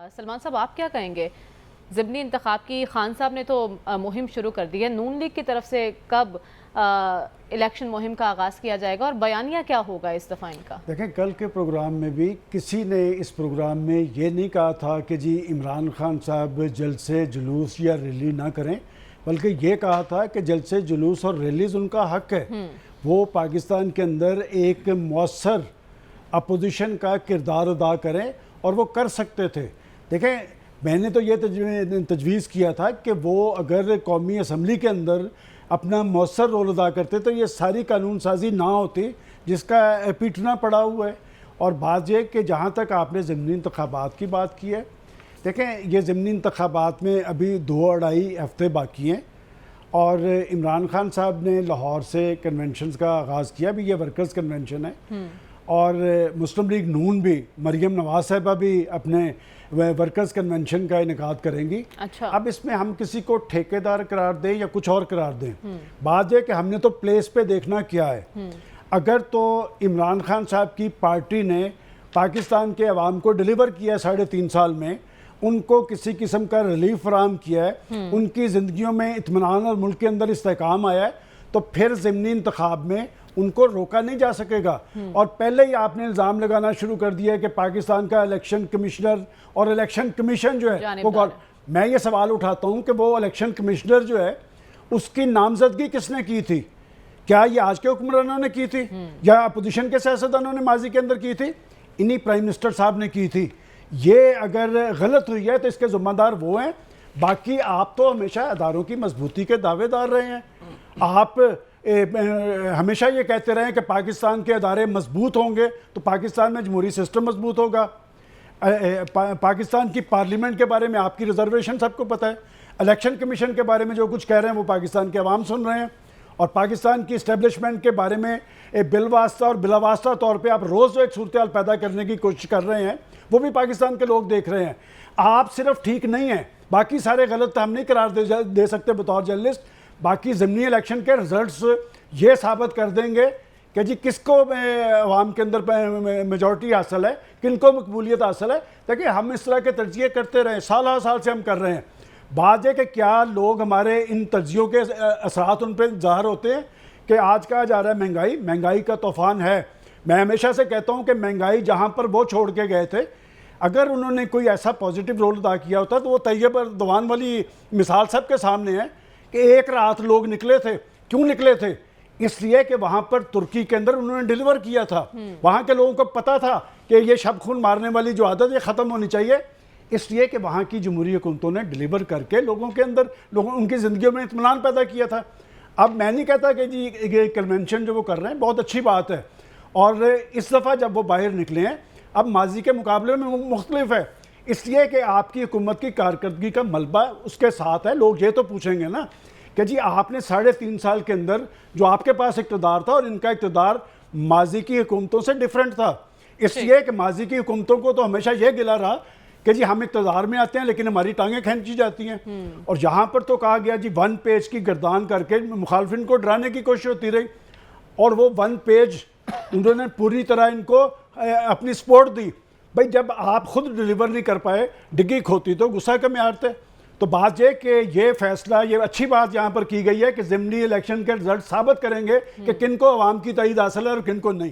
सलमान साहब, आप क्या कहेंगे? ज़िमनी इंतखाब की खान साहब ने तो मुहिम शुरू कर दी है, नून लीग की तरफ से कब इलेक्शन मुहिम का आगाज़ किया जाएगा और बयानिया क्या होगा इस दफ़ा इनका? देखें, कल के प्रोग्राम में भी किसी ने इस प्रोग्राम में ये नहीं कहा था कि जी इमरान खान साहब जलसे जुलूस या रैली ना करें, बल्कि ये कहा था कि जलसे जुलूस और रैलीज उनका हक है। वो पाकिस्तान के अंदर एक मौसर अपोजिशन का किरदार अदा करें और वो कर सकते थे। देखें, मैंने तो ये तजवीज़ किया था कि वो अगर कौमी असम्बली के अंदर अपना मौसर रोल अदा करते तो ये सारी कानून साजी ना होती जिसका पीटना पड़ा हुआ है। और बात यह कि जहाँ तक आपने ज़िमनी इंतखाबात की बात की है, देखें ये ज़िमनी इंतखाबात में अभी 2-2.5 हफ्ते बाकी हैं और इमरान खान साहब ने लाहौर से कन्वेंशन का आगाज़ किया। अभी ये वर्कर्स कन्वेंशन है और मुस्लिम लीग नून भी, मरियम नवाज साहिबा भी अपने वर्कर्स कन्वेंशन का इनेकाद करेंगी। अच्छा। अब इसमें हम किसी को ठेकेदार करार दें या कुछ और करार दें, बात यह कि हमने तो प्लेस पे देखना क्या है। अगर तो इमरान खान साहब की पार्टी ने पाकिस्तान के अवाम को डिलीवर किया है 3.5 साल में, उनको किसी किस्म का रिलीफ फराहम किया है, उनकी ज़िंदगियों में इत्मीनान और मुल्क के अंदर इस्तेहकाम आया है, तो फिर ज़िमनी इंतखाब में उनको रोका नहीं जा सकेगा। और पहले ही आपने इल्ज़ाम लगाना शुरू कर दिया है कि पाकिस्तान का इलेक्शन कमिश्नर और इलेक्शन कमीशन जो है वो मैं ये सवाल उठाता हूँ कि वो इलेक्शन कमिश्नर जो है उसकी नामजदगी किसने की थी? क्या ये आज के हुक्मरानों ने की थी या अपोजिशन के सियासतदानों ने माजी के अंदर की थी? इन्हीं प्राइम मिनिस्टर साहब ने की थी। ये अगर गलत हुई है तो इसके ज़िम्मेदार वो हैं। बाकी आप तो हमेशा अदारों की मजबूती के दावेदार रहे हैं। आप हमेशा ये कहते रहे कि पाकिस्तान के अदारे मजबूत होंगे तो पाकिस्तान में जमहूरी सिस्टम मजबूत होगा। पाकिस्तान की पार्लियामेंट के बारे में आपकी रिजर्वेशन सबको पता है। इलेक्शन कमीशन के बारे में जो कुछ कह रहे हैं वो पाकिस्तान के अवाम सुन रहे हैं। और पाकिस्तान की इस्टेब्लिशमेंट के बारे में बिलवास्ता और बिलावास्ता तौर पे आप रोज़ जो एक सूरत हाल पैदा करने की कोशिश कर रहे हैं वो भी पाकिस्तान के लोग देख रहे हैं। आप सिर्फ ठीक नहीं हैं, बाकी सारे गलत हम नहीं करार दे सकते बतौर जर्नलिस्ट। बाकी ज़िमनी इलेक्शन के रिजल्ट्स ये साबित कर देंगे कि जी किसको अवाम के अंदर मेजॉरिटी हासिल है, किनको मकबूलियत हासिल है। देखिए, हम इस तरह के तजिए करते रहे, साल से हम कर रहे हैं। बात है कि क्या लोग हमारे इन तजियों के असरात उन पर ज़ाहिर होते हैं कि आज कहा जा रहा है महंगाई का तूफ़ान है। मैं हमेशा से कहता हूँ कि महंगाई जहाँ पर वो छोड़ के गए थे, अगर उन्होंने कोई ऐसा पॉजिटिव रोल अदा किया होता तो वो तैयब अर्दवान वाली मिसाल सबके सामने है कि एक रात लोग निकले थे। क्यों निकले थे? इसलिए कि वहाँ पर तुर्की के अंदर उन्होंने डिलीवर किया था। वहाँ के लोगों को पता था कि ये शब खून मारने वाली जो आदत है ख़त्म होनी चाहिए, इसलिए कि वहाँ की जमहूरी हुकूमतों ने डिलीवर करके लोगों के अंदर उनकी ज़िंदगियों में इत्मीनान पैदा किया था। अब मैं नहीं कहता कि जी ये कन्वेंशन जो वो कर रहे हैं बहुत अच्छी बात है, और इस दफ़ा जब वो बाहर निकले हैं अब माजी के मुकाबले में मुख्तलिफ है, इसलिए कि आपकी हुकूमत की कारकर्दगी का मलबा उसके साथ है। लोग ये तो पूछेंगे ना कि जी आपने 3.5 साल के अंदर जो आपके पास इक़्तिदार था और इनका इक़्तिदार माजी की हुकूमतों से डिफरेंट था, इसलिए कि माजी की हुकूमतों को तो हमेशा ये गिला रहा कि जी हम इक़्तिदार में आते हैं लेकिन हमारी टांगें खींची जाती हैं। और यहाँ पर तो कहा गया जी 1 पेज की गर्दान करके मुखालफिन को डराने की कोशिश होती रही, और वो 1 पेज उन्होंने पूरी तरह इनको अपनी सपोर्ट दी। भाई, जब आप खुद डिलीवर नहीं कर पाए, डिग्गी खोती तो गुस्सा का म्यार थे। तो बात यह कि ये फैसला, ये अच्छी बात यहाँ पर की गई है कि ज़िमनी इलेक्शन के रिजल्ट साबित करेंगे कि किनको अवाम की तईद हासिल है और किनको नहीं।